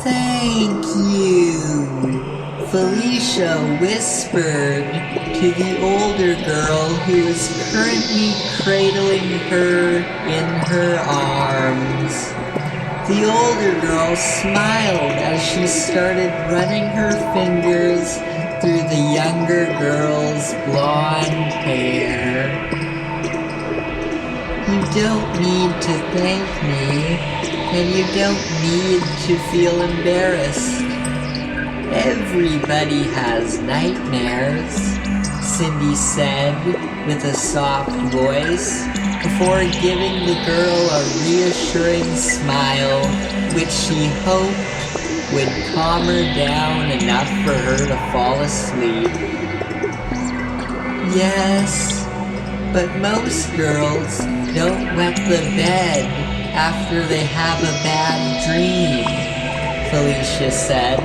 Thank you, Felicia whispered to the older girl who was currently cradling her in her arms. The older girl smiled as she started running her fingers through the younger girl's blonde hair. You don't need to thank me, and you don't need to feel embarrassed. Everybody has nightmares, Cyndy said with a soft voice, before giving the girl a reassuring smile which she hoped would calm her down enough for her to fall asleep. Yes, but most girls don't wet the bed after they have a bad dream, Felicia said,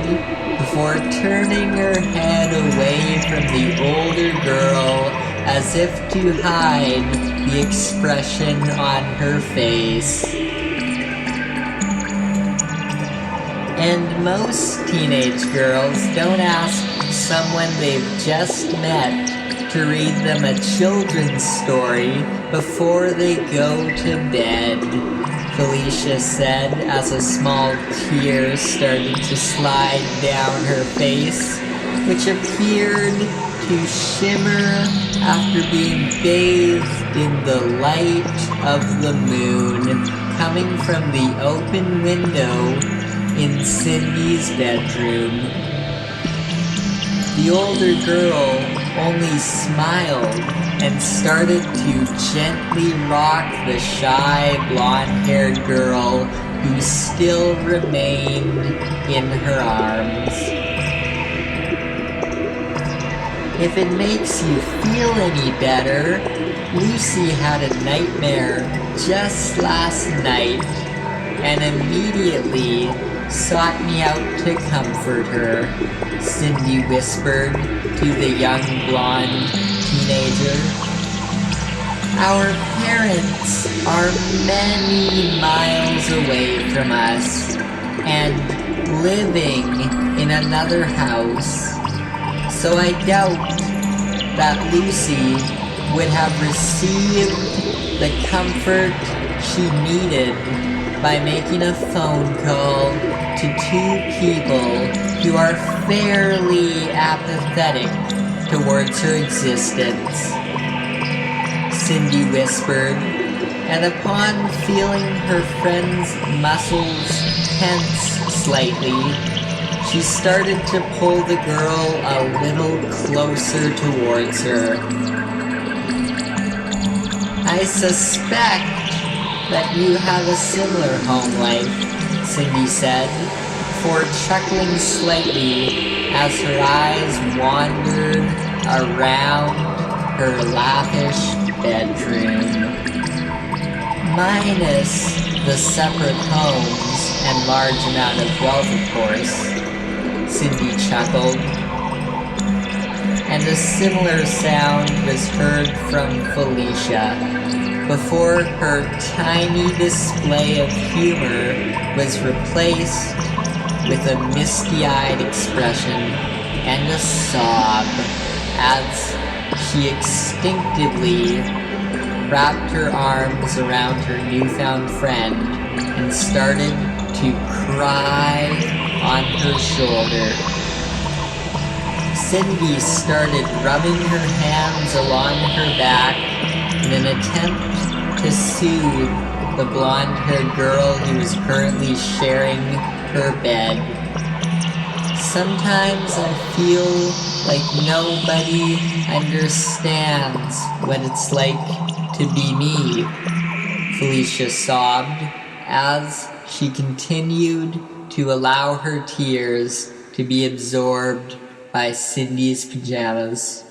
before turning her head away from the older girl as if to hide the expression on her face. And most teenage girls don't ask someone they've just met to read them a children's story before they go to bed, Felicia said as a small tear started to slide down her face, which appeared to shimmer after being bathed in the light of the moon coming from the open window in Cyndy's bedroom. The older girl only smiled and started to gently rock the shy blonde-haired girl who still remained in her arms. If it makes you feel any better, Lucy had a nightmare just last night and immediately sought me out to comfort her, Cyndy whispered to the young blonde teenager. Our parents are many miles away from us and living in another house, so I doubt that Lucy would have received the comfort she needed by making a phone call to two people who are fairly apathetic towards her existence, Cyndy whispered, and upon feeling her friend's muscles tense slightly, she started to pull the girl a little closer towards her. I suspect that you have a similar home life, Cyndy said, before chuckling slightly as her eyes wandered around her lavish bedroom. Minus the separate homes and large amount of wealth, of course, Cyndy chuckled. And a similar sound was heard from Felicia before her tiny display of humor was replaced with a misty-eyed expression and a sob as she instinctively wrapped her arms around her newfound friend and started to cry on her shoulder. Cyndy started rubbing her hands along her back in an attempt to soothe the blonde-haired girl who was currently sharing her bed. Sometimes I feel like nobody understands what it's like to be me, Felicia sobbed as she continued to allow her tears to be absorbed by Cyndy's pajamas.